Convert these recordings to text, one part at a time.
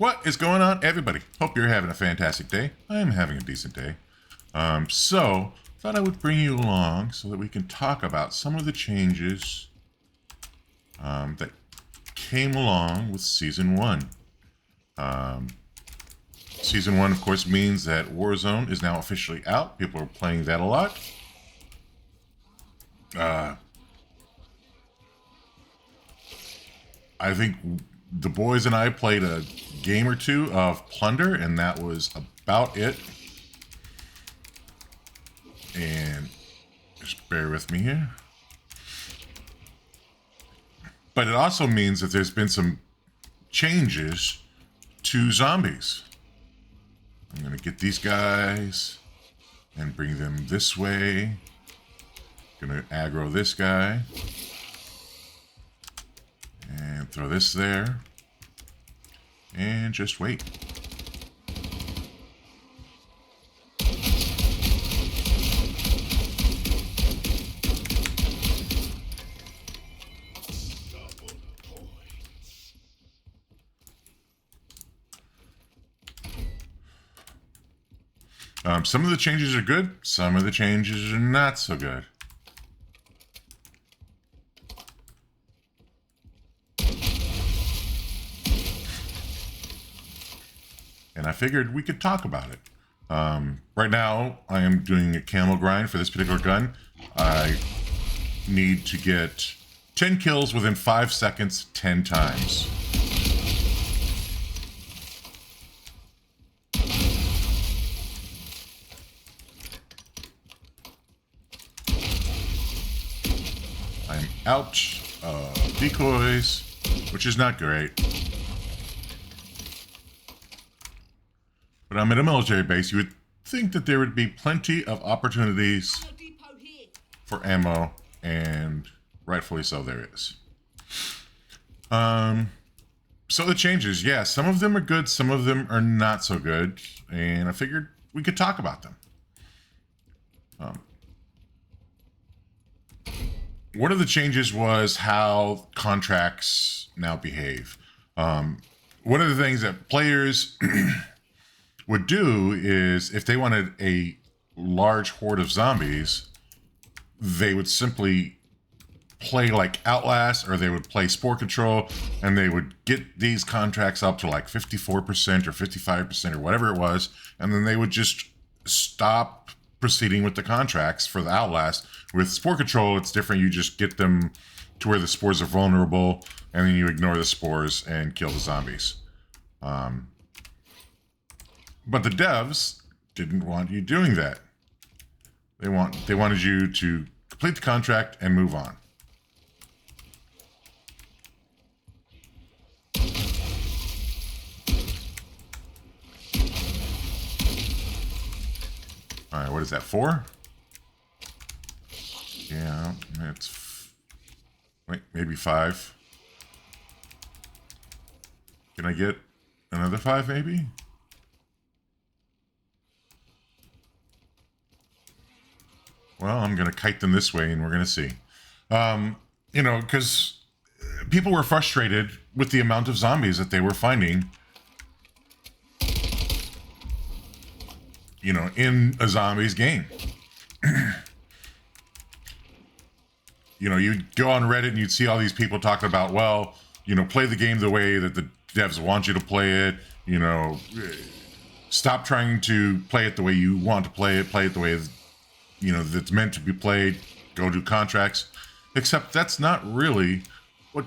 What is going on, everybody? Hope you're having a fantastic day. I am having a decent day. So thought I would bring you along so that we can talk about some of the changes that came along with Season 1. Season 1, of course, means that Warzone is now officially out. People are playing that a lot. I think the boys and I played a game or two of Plunder, and that was about it. And just bear with me here. But it also means that there's been some changes to zombies. I'm going to get these guys and bring them this way. Going to aggro this guy. And throw this there. And just wait. Some of the changes are good. Some of the changes are not so good. And I figured we could talk about it. Right now, I am doing a camel grind for this particular gun. I need to get 10 kills within 5 seconds 10 times. I'm out of decoys, which is not great. But I'm at a military base. You would think that there would be plenty of opportunities for ammo, and rightfully so there is. So the changes, yeah, some of them are good, some of them are not so good, and I figured we could talk about them. One of the changes was how contracts now behave. One of the things that players would do is, if they wanted a large horde of zombies, they would simply play like Outlast, or they would play Spore Control, and they would get these contracts up to like 54% or 55% or whatever it was, and then they would just stop proceeding with the contracts for the Outlast. With Spore Control, it's different. You just get them to where the spores are vulnerable, and then you ignore the spores and kill the zombies. But the devs didn't want you doing that. They wanted you to complete the contract and move on. All right, what is that, 4? Yeah, it's... Wait, maybe 5. Can I get another 5, maybe? Well, I'm going to kite them this way, and we're going to see. You know, because people were frustrated with the amount of zombies that they were finding, you know, in a zombies game. You know, you'd go on Reddit and you'd see all these people talking about, well, you know, play the game the way that the devs want you to play it. You know, stop trying to play it the way you want to play it the way, you know, that's meant to be played. Go do contracts. Except that's not really what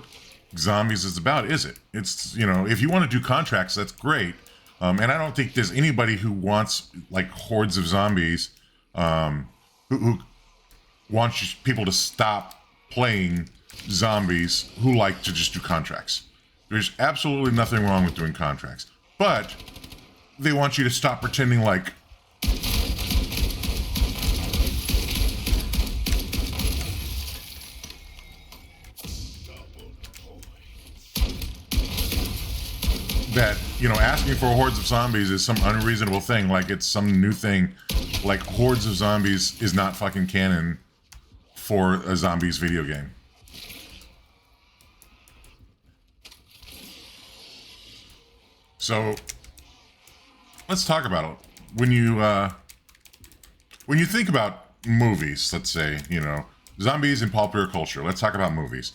zombies is about, is it? It's, you know, if you want to do contracts, that's great. And I don't think there's anybody who wants like hordes of zombies, who wants people to stop playing zombies who like to just do contracts. There's absolutely nothing wrong with doing contracts, but they want you to stop pretending like that, you know, asking for hordes of zombies is some unreasonable thing, like it's some new thing. Like, hordes of zombies is not fucking canon for a zombies video game. So let's talk about it. When you think about movies, let's say, you know, zombies and popular culture, let's talk about movies.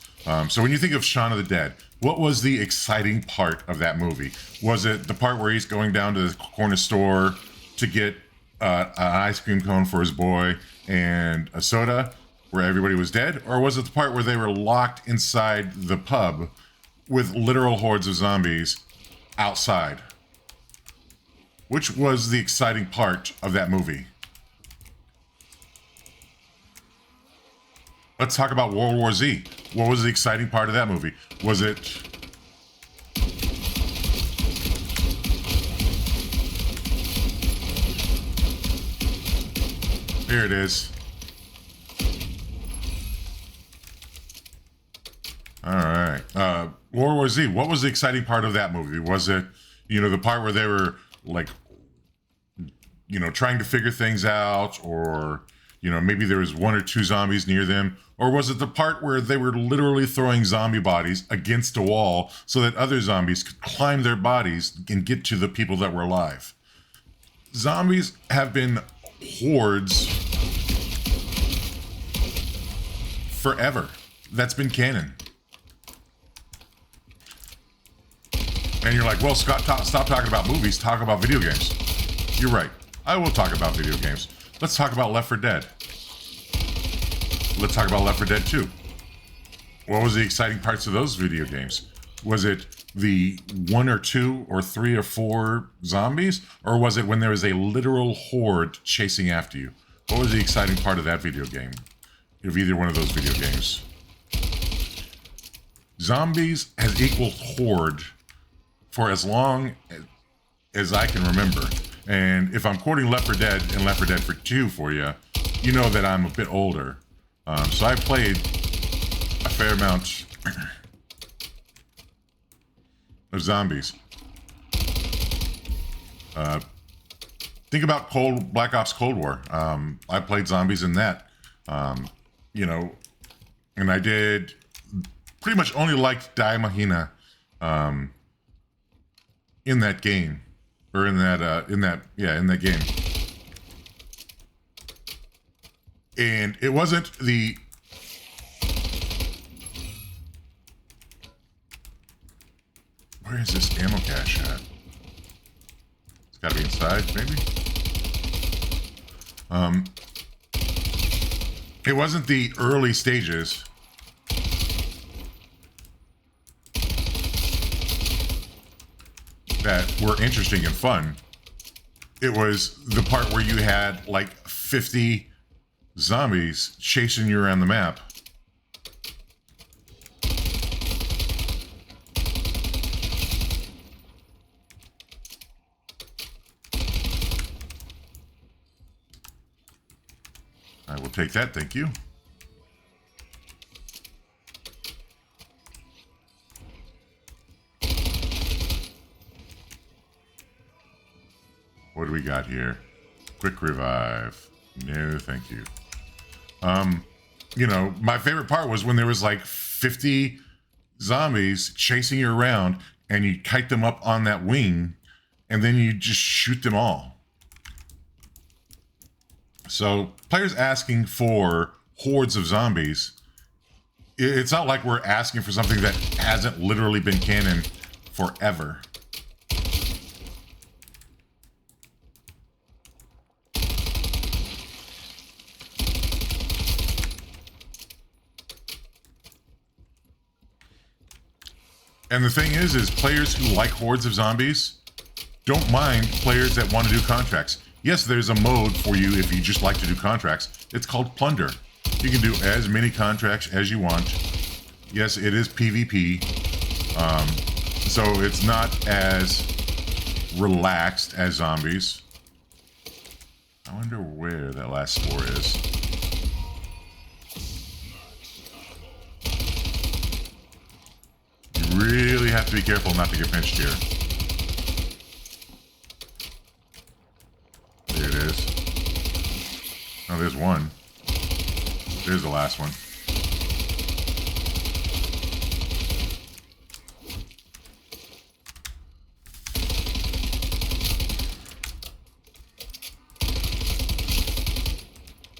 So when you think of Shaun of the Dead, what was the exciting part of that movie? Was it the part where he's going down to the corner store to get an ice cream cone for his boy and a soda where everybody was dead? Or was it the part where they were locked inside the pub with literal hordes of zombies outside? Which was the exciting part of that movie? Let's talk about World War Z. What was the exciting part of that movie? Was it... Here it is. All right. World War Z. What was the exciting part of that movie? Was it, you know, the part where they were like, you know, trying to figure things out, or, you know, maybe there was one or two zombies near them? Or was it the part where they were literally throwing zombie bodies against a wall so that other zombies could climb their bodies and get to the people that were alive? Zombies have been hordes forever. That's been canon. And you're like, well, Scott, stop talking about movies, talk about video games. You're right. I will talk about video games. Let's talk about Left 4 Dead. Let's talk about Left 4 Dead 2. What was the exciting parts of those video games? Was it the 1 or 2 or 3 or 4 zombies? Or was it when there was a literal horde chasing after you? What was the exciting part of that video game? Of either one of those video games? Zombies has equaled horde for as long as I can remember. And if I'm quoting Left 4 Dead and Left 4 Dead 2 for you, you know that I'm a bit older. So I played a fair amount of zombies. Think about Black Ops Cold War. I played zombies in that. You know, and I did pretty much only liked Die Mahina in that game. Or in that game. And it wasn't the... Where is this ammo cache at? It's gotta be inside, maybe? It wasn't the early stages. That were interesting and fun. It was the part where you had like 50 zombies chasing you around the map. I will take that, thank you. What do we got here? Quick revive. No, thank you. You know, my favorite part was when there was like 50 zombies chasing you around and you kite them up on that wing and then you just shoot them all. So players asking for hordes of zombies, it's not like we're asking for something that hasn't literally been canon forever. And the thing is players who like hordes of zombies don't mind players that want to do contracts. Yes, there's a mode for you if you just like to do contracts. It's called Plunder. You can do as many contracts as you want. Yes, it is PvP. So it's not as relaxed as zombies. I wonder where that last score is. Really have to be careful not to get pinched here. There it is. Oh, there's one. There's the last one.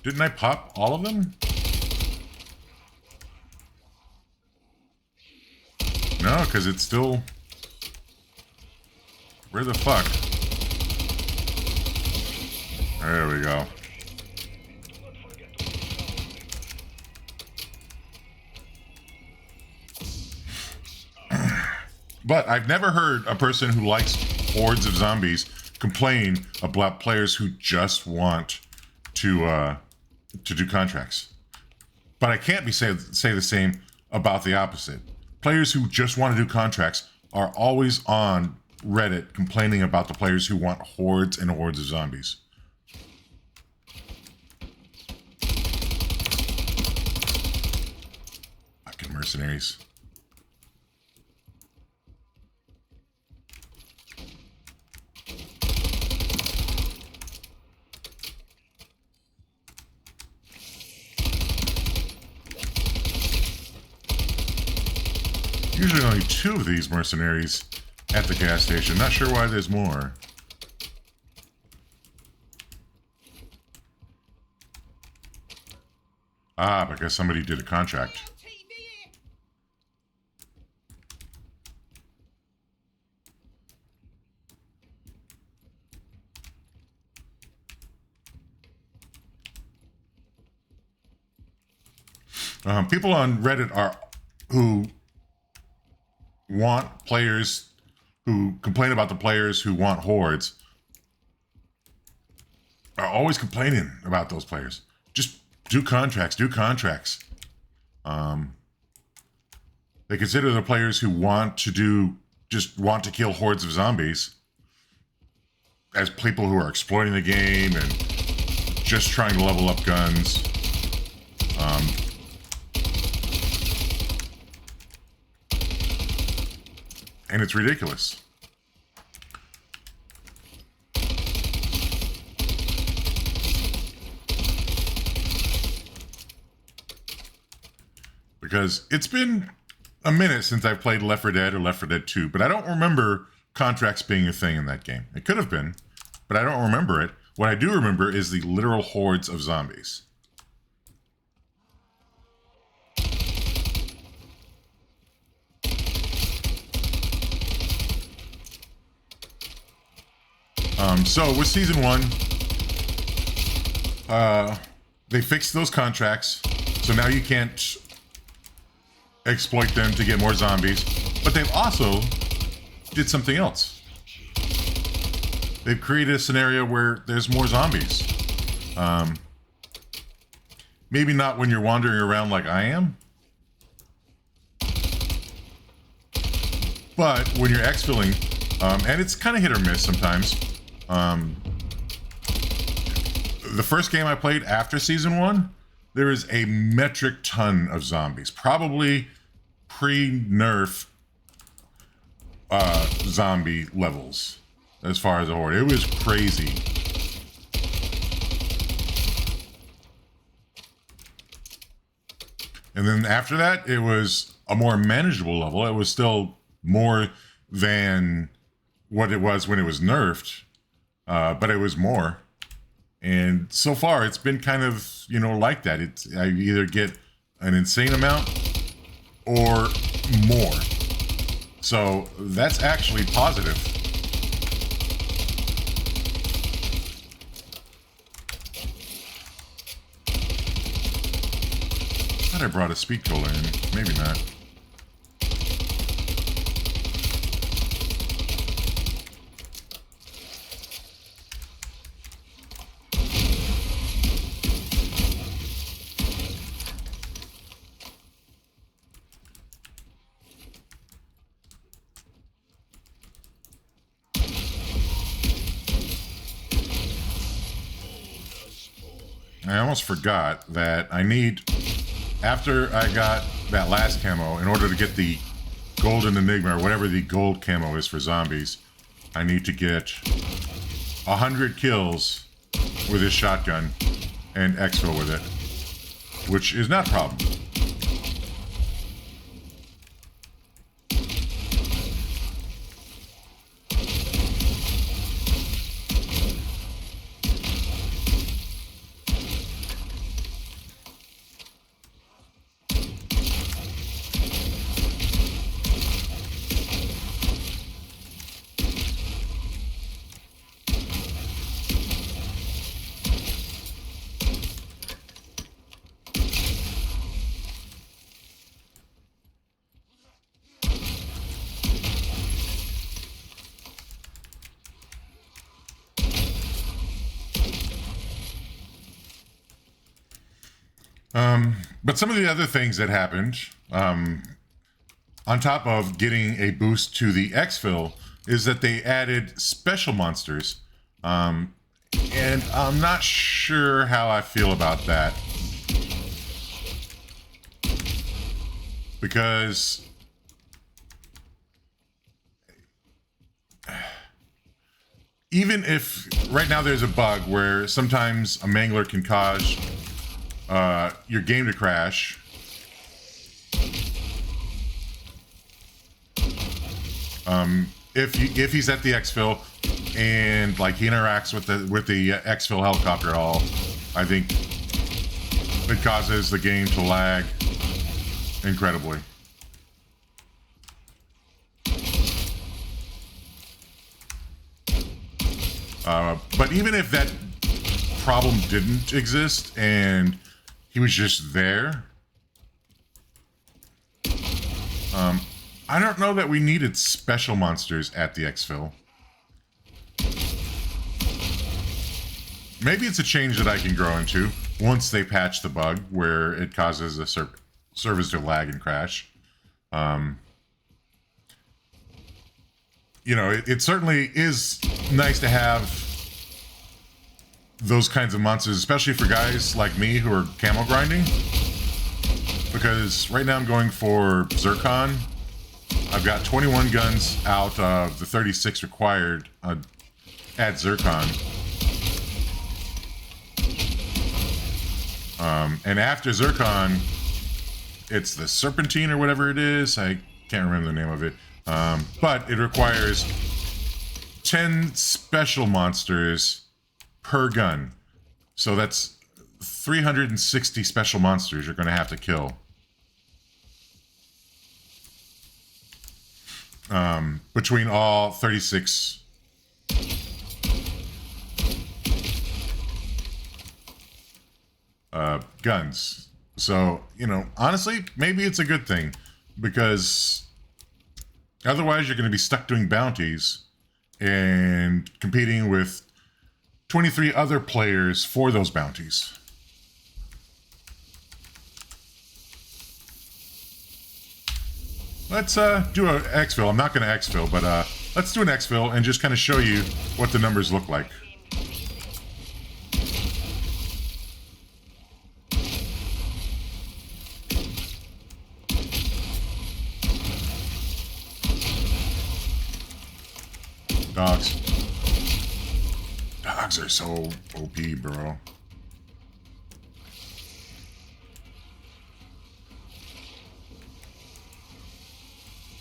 Didn't I pop all of them? No, because it's still... Where the fuck? There we go. But I've never heard a person who likes hordes of zombies complain about players who just want to do contracts. But I can't say the same about the opposite. Players who just want to do contracts are always on Reddit complaining about the players who want hordes and hordes of zombies. Fucking mercenaries. Usually only 2 of these mercenaries at the gas station. Not sure why there's more. Ah, because somebody did a contract. People on Reddit who want players, who complain about the players who want hordes, are always complaining about those players. Just do contracts, do contracts. They consider the players who just want to kill hordes of zombies as people who are exploiting the game and just trying to level up guns. And it's ridiculous. Because it's been a minute since I've played Left 4 Dead or Left 4 Dead 2, but I don't remember contracts being a thing in that game. It could have been, but I don't remember it. What I do remember is the literal hordes of zombies. So with season 1, they fixed those contracts, so now you can't exploit them to get more zombies, but they've also did something else. They've created a scenario where there's more zombies. Maybe not when you're wandering around like I am, but when you're exfilling, and it's kind of hit or miss sometimes. The first game I played after season 1, there is a metric ton of zombies, probably pre-nerf zombie levels as far as a horde. It was crazy. And then after that, it was a more manageable level. It was still more than what it was when it was nerfed, but it was more. And so far, it's been kind of, like that. I either get an insane amount or more. So that's actually positive. I thought I brought a speed cola in. Maybe not. I almost forgot that I need, after I got that last camo, in order to get the golden enigma, or whatever the gold camo is for zombies, I need to get 100 kills with this shotgun and exfil with it, which is not a problem. But some of the other things that happened, on top of getting a boost to the exfil, is that they added special monsters. And I'm not sure how I feel about that. Because even if right now there's a bug where sometimes a mangler can cause your game to crash, if he's at the exfil and like he interacts with the exfil helicopter hull, I think it causes the game to lag incredibly. But even if that problem didn't exist and he was just there, I don't know that we needed special monsters at the exfil. Maybe it's a change that I can grow into once they patch the bug where it causes the servers to lag and crash. You know, it certainly is nice to have those kinds of monsters, especially for guys like me who are camo grinding. Because right now I'm going for Zircon. I've got 21 guns out of the 36 required at Zircon. And after Zircon, it's the Serpentine or whatever it is. I can't remember the name of it. But it requires 10 special monsters per gun. So that's 360 special monsters you're going to have to kill. Between all 36 guns. So, you know, honestly, maybe it's a good thing, because otherwise you're going to be stuck doing bounties and competing with 23 other players for those bounties. Let's do an exfil. I'm not going to exfil, but let's do an exfil and just kind of show you what the numbers look like. Dogs. Dogs are so OP, bro.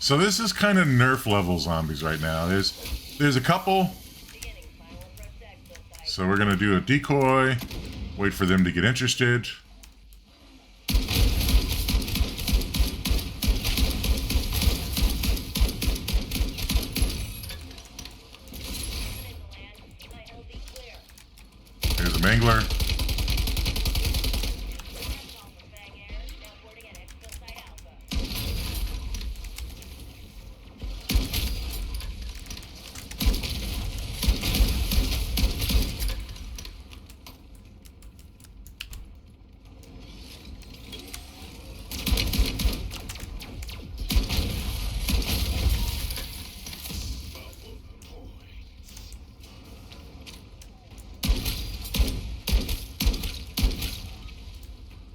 So this is kind of nerf level zombies right now. There's a couple. So we're gonna do a decoy, wait for them to get interested. Here's a mangler.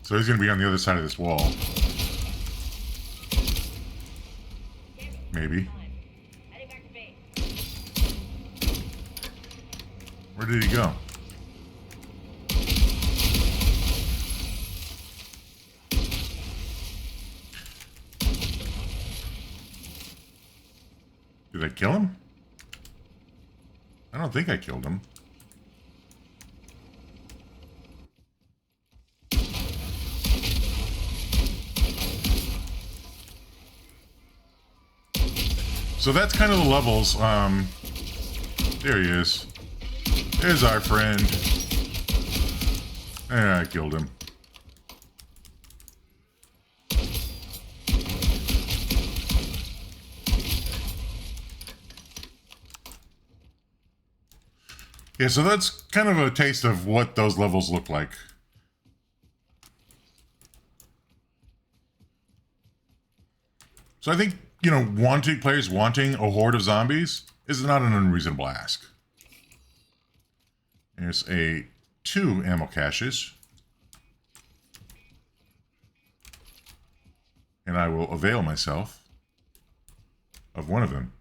So he's going to be on the other side of this wall. Maybe. Where did he go? Did I kill him? I don't think I killed him. So that's kind of the levels. There he is. There's our friend. And I killed him. Yeah, so that's kind of a taste of what those levels look like. So I think, players wanting a horde of zombies is not an unreasonable ask. There's 2 ammo caches. And I will avail myself of one of them.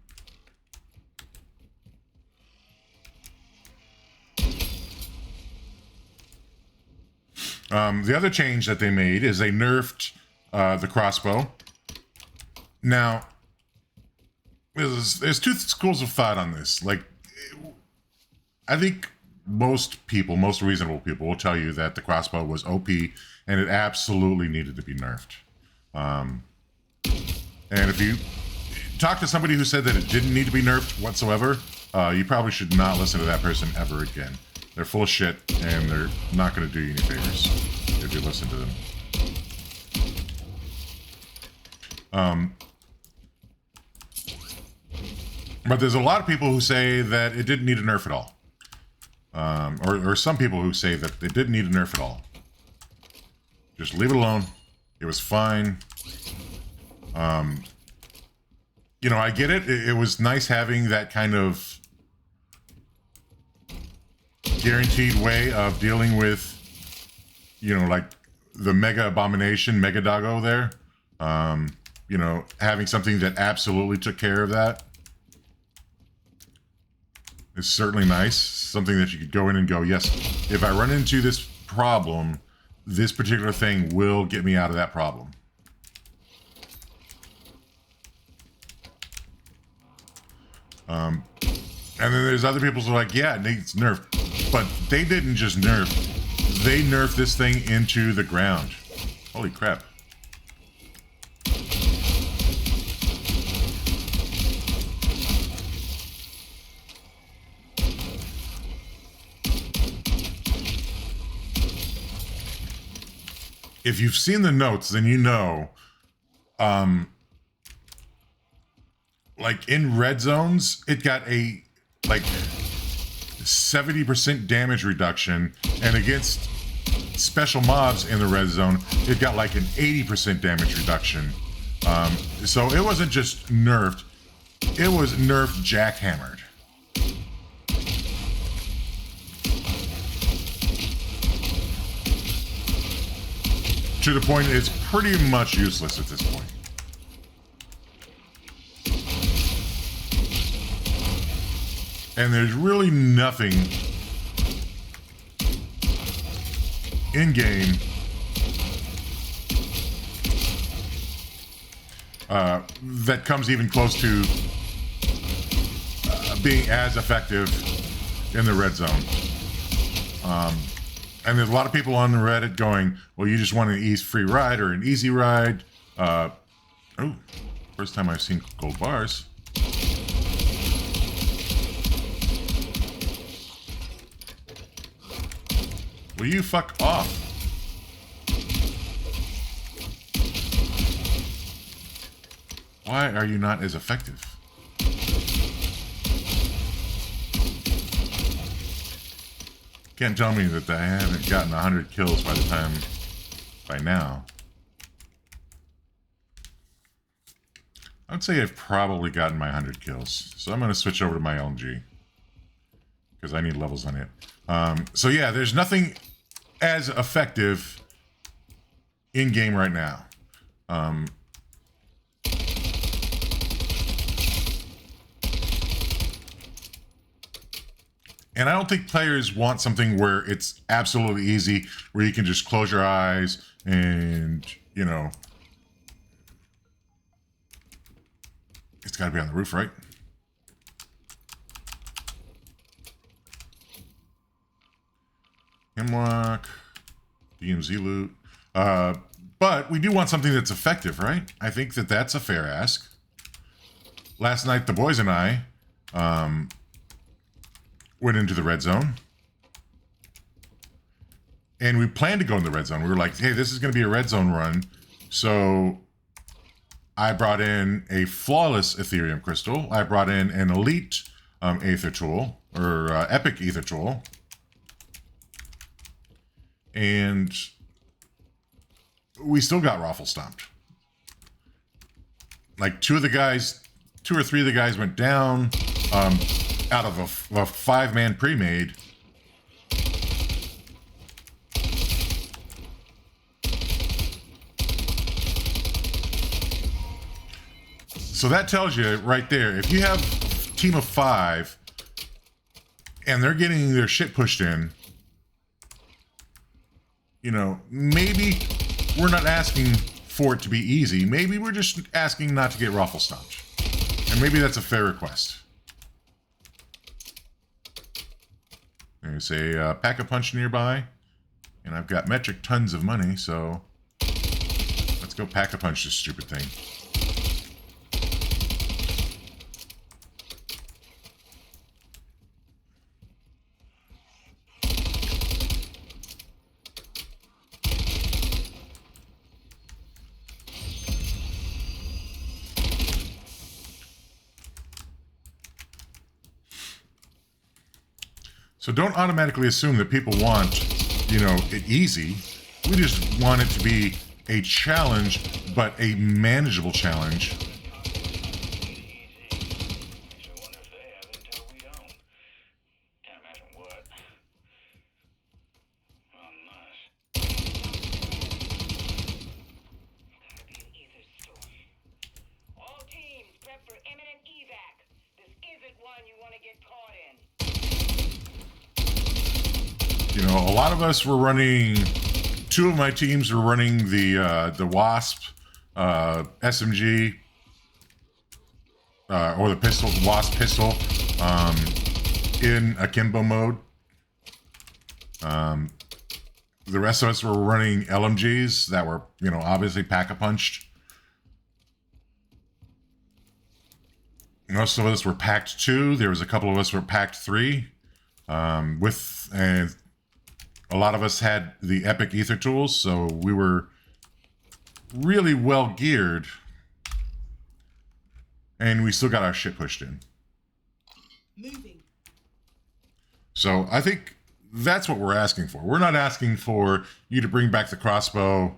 The other change that they made is they nerfed the crossbow. Now, there's 2 schools of thought on this. Like, I think most reasonable people will tell you that the crossbow was OP and it absolutely needed to be nerfed. And if you talk to somebody who said that it didn't need to be nerfed whatsoever, you probably should not listen to that person ever again. They're full of shit, and they're not going to do you any favors if you listen to them. But there's a lot of people who say that it didn't need a nerf at all. Or some people who say that it didn't need a nerf at all. Just leave it alone. It was fine. I get it. It was nice having that kind of guaranteed way of dealing with, like the Mega Abomination, Mega Doggo there. Having something that absolutely took care of that is certainly nice. Something that you could go in and go, yes, if I run into this problem, this particular thing will get me out of that problem. And then there's other people who are like, yeah, it needs nerfed. But they didn't just nerf. They nerfed this thing into the ground. Holy crap. If you've seen the notes, then you know, like in red zones, it got a 70% damage reduction, and against special mobs in the red zone, it got like an 80% damage reduction. So it wasn't just nerfed, it was nerfed jackhammered. To the point it's pretty much useless at this point. And there's really nothing in-game that comes even close to being as effective in the red zone. And there's a lot of people on the Reddit going, well, you just want an free ride or an easy ride. Oh, first time I've seen gold bars. Will you fuck off? Why are you not as effective? Can't tell me that I haven't gotten 100 kills by now. I'd say I've probably gotten my 100 kills. So I'm going to switch over to my LMG because I need levels on it. So yeah, there's nothing as effective in game right now. And I don't think players want something where it's absolutely easy, where you can just close your eyes and, it's got to be on the roof, right? Hemlock, DMZ loot. But we do want something that's effective, right? I think that that's a fair ask. Last night, the boys and I went into the red zone. And we planned to go in the red zone. We were like, hey, this is going to be a red zone run. So I brought in a flawless Ethereum crystal. I brought in an elite Aether tool, or epic Aether tool. And we still got raffle stomped. like two or three of the guys went down out of a 5-man pre-made. So that tells you right there, if you have a team of 5 and they're getting their shit pushed in, you know, maybe we're not asking for it to be easy. Maybe we're just asking not to get raffle stomped. And maybe that's a fair request. There's a Pack-a-Punch nearby. And I've got metric tons of money, so let's go Pack-a-Punch this stupid thing. So don't automatically assume that people want, you know, it easy. We just want it to be a challenge, but a manageable challenge. You know, a lot of us were running. 2 of my teams were running the Wasp SMG or the pistol, Wasp pistol, in akimbo mode. The rest of us were running LMGs that were, you know, obviously pack-a-punched. Most of us were packed 2. There was a couple of us were packed 3. And a lot of us had the epic ether tools, so we were really well geared, and we still got our shit pushed in. Moving. So I think that's what we're asking for. We're not asking for you to bring back the crossbow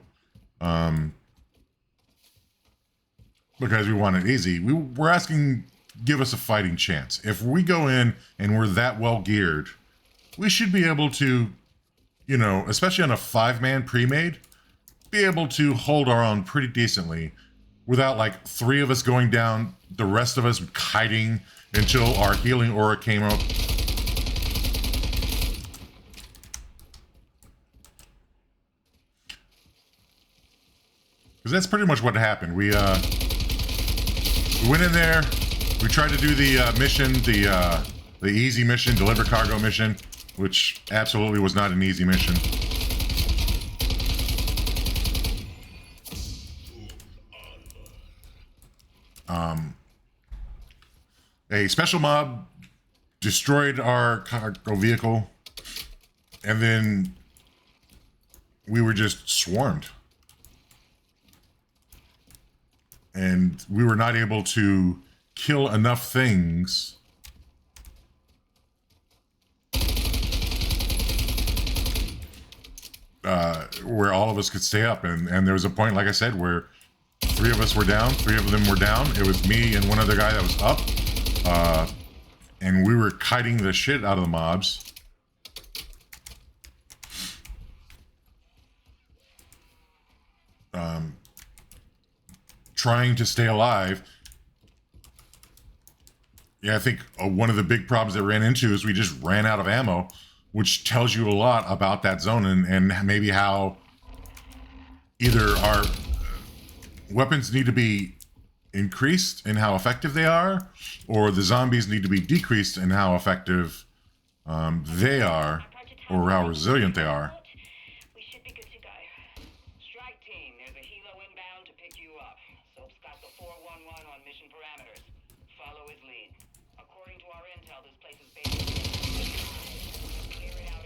because we want it easy. We're asking, give us a fighting chance. If we go in and we're that well geared, we should be able to, you know, especially on a 5-man pre-made, be able to hold our own pretty decently without like 3 of us going down, the rest of us kiting until our healing aura came up. Because that's pretty much what happened. We went in there, we tried to do the mission, the easy mission, deliver cargo mission, which absolutely was not an easy mission. A special mob destroyed our cargo vehicle, and then we were just swarmed. And we were not able to kill enough things where all of us could stay up. And there was a point, like I said, where 3 of us were down, 3 of them were down. It was me and one other guy that was up. And we were kiting the shit out of the mobs. Trying to stay alive. Yeah, I think one of the big problems that ran into is we just ran out of ammo, which tells you a lot about that zone and maybe how either our weapons need to be increased in how effective they are, or the zombies need to be decreased in how effective they are, or how resilient they are. We should be good to go. Strike team, there's a helo inbound to pick you up. Soap's got the 411 on mission parameters. Follow his lead. According to our intel, this place is basically clear it out.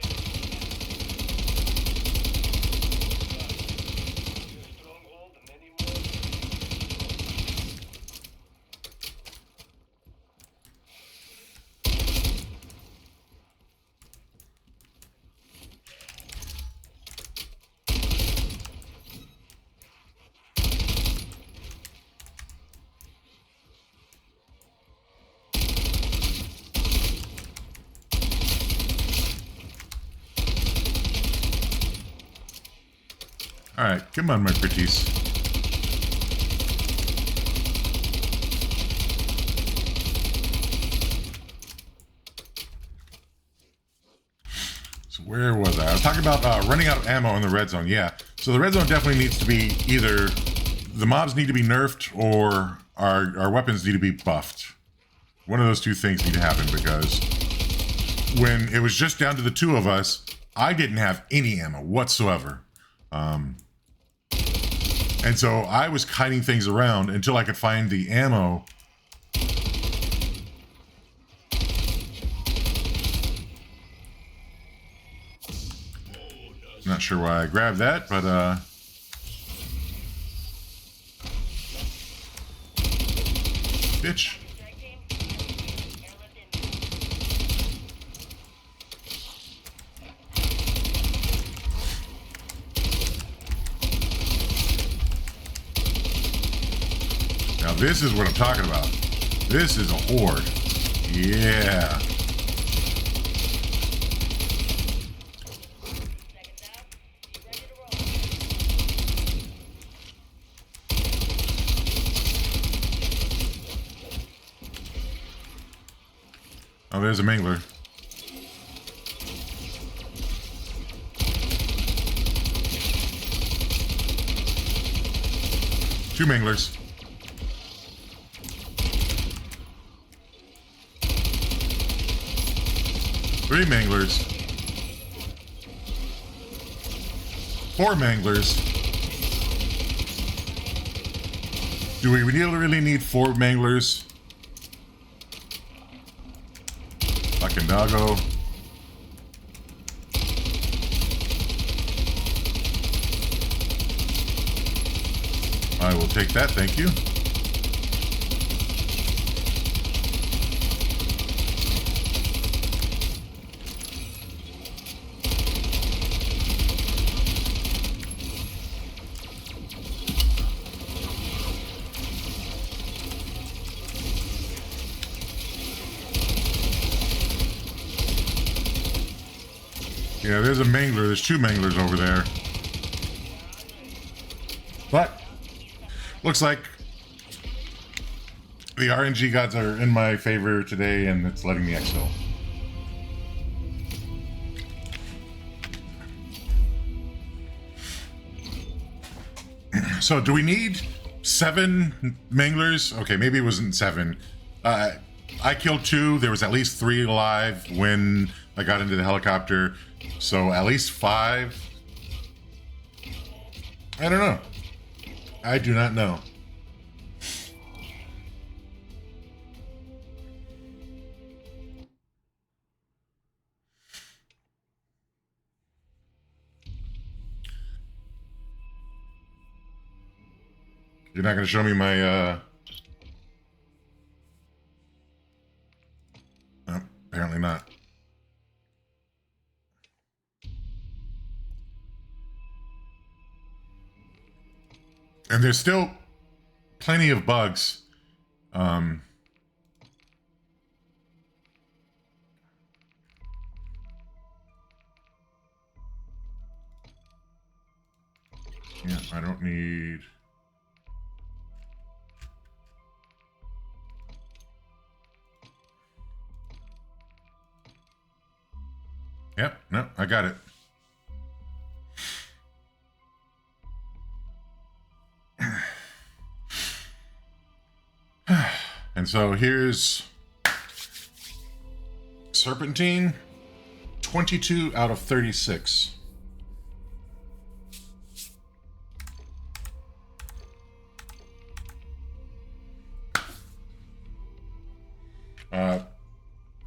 Stronghold and many more. All right, come on, my pretties. So where was I? I was talking about running out of ammo in the red zone. Yeah. So the red zone definitely needs to be either the mobs need to be nerfed or our weapons need to be buffed. One of those two things need to happen, because when it was just down to the two of us, I didn't have any ammo whatsoever. And so I was kiting things around until I could find the ammo. Not sure why I grabbed that, but bitch. Now this is what I'm talking about. This is a horde. Yeah. Oh, there's a mangler. Two manglers. Three manglers. Four manglers. Do we really need four manglers? Fucking doggo. I will take that, thank you. Yeah, there's a mangler. There's two manglers over there. But looks like the RNG gods are in my favor today, and it's letting me exfil. So do we need 7 manglers? Okay, maybe it wasn't 7. I killed 2. There was at least 3 alive when I got into the helicopter. So at least 5. I don't know. I do not know. You're not going to show me my, oh, apparently not. And there's still plenty of bugs. Yeah, I don't need... Yep, no, I got it. And so here's Serpentine, 22 out of 36.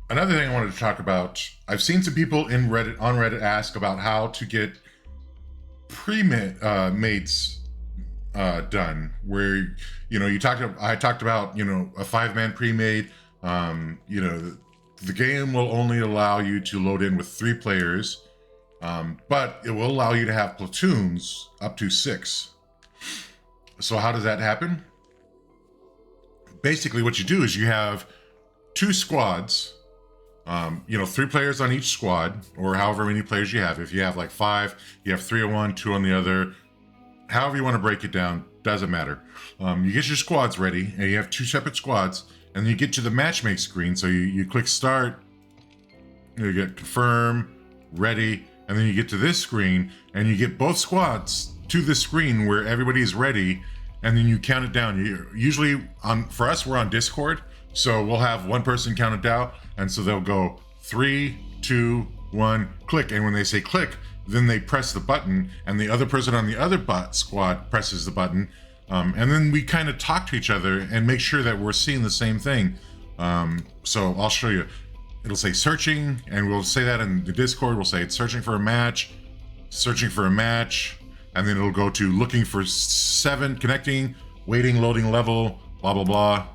Another thing I wanted to talk about, I've seen some people on Reddit ask about how to get pre-mates done, where, you know, I talked about, you know, a 5-man pre-made. You know, the game will only allow you to load in with 3 players, but it will allow you to have platoons up to 6. So how does that happen? Basically what you do is you have 2 squads, you know, 3 players on each squad, or however many players you have. If you have like 5, you have 3 on one, 2 on the other, however you want to break it down, doesn't matter. You get your squads ready, and you have 2 separate squads, and you get to the matchmake screen. So you click start, you get confirm, ready, and then you get to this screen, and you get both squads to the screen where everybody is ready, and then you count it down. Usually, for us, we're on Discord, so we'll have one person count it down, and so they'll go 3, 2, 1, click, and when they say click, then they press the button, and the other person on the other squad presses the button, and then we kind of talk to each other and make sure that we're seeing the same thing. So I'll show you. It'll say searching, and we'll say that in the Discord. We'll say it's searching for a match, and then it'll go to looking for 7, connecting, waiting, loading level, blah, blah, blah.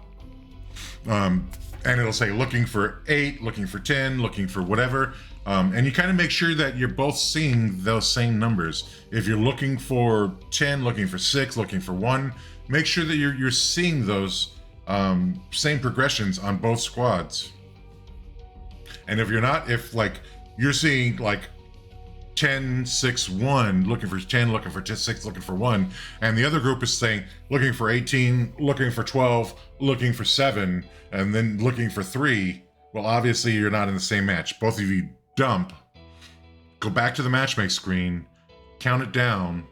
And it'll say looking for 8, looking for 10, looking for whatever. And you kind of make sure that you're both seeing those same numbers. If you're looking for 10, looking for 6, looking for 1, make sure that you're seeing those same progressions on both squads. And if you're not, if like you're seeing like 10, 6, 1, looking for 10, looking for 6, looking for 1, and the other group is saying looking for 18, looking for 12, looking for 7, and then looking for 3, well, obviously you're not in the same match. Both of you dump, go back to the matchmake screen, count it down,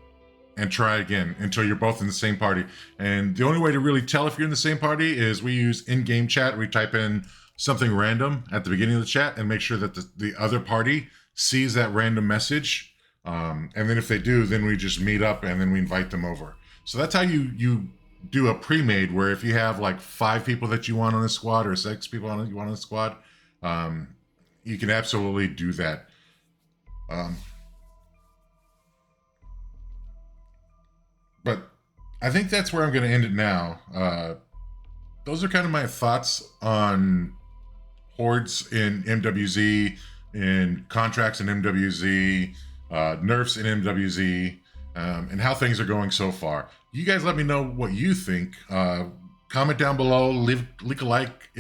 and try again until you're both in the same party. And the only way to really tell if you're in the same party is we use in-game chat. We type in something random at the beginning of the chat and make sure that the other party sees that random message. And then if they do, then we just meet up and then we invite them over. So that's how you do a pre-made, where if you have like 5 people that you want on a squad or 6 people you want on a squad, you can absolutely do that. But I think that's where I'm going to end it now. Those are kind of my thoughts on hordes in MWZ, in contracts in MWZ, nerfs in MWZ, and how things are going so far. You guys let me know what you think. Comment down below, leave a like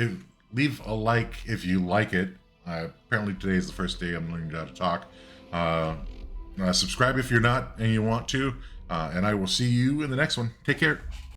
if you like it. Apparently today is the first day I'm learning how to talk. Subscribe if you're not and you want to, and I will see you in the next one. Take care.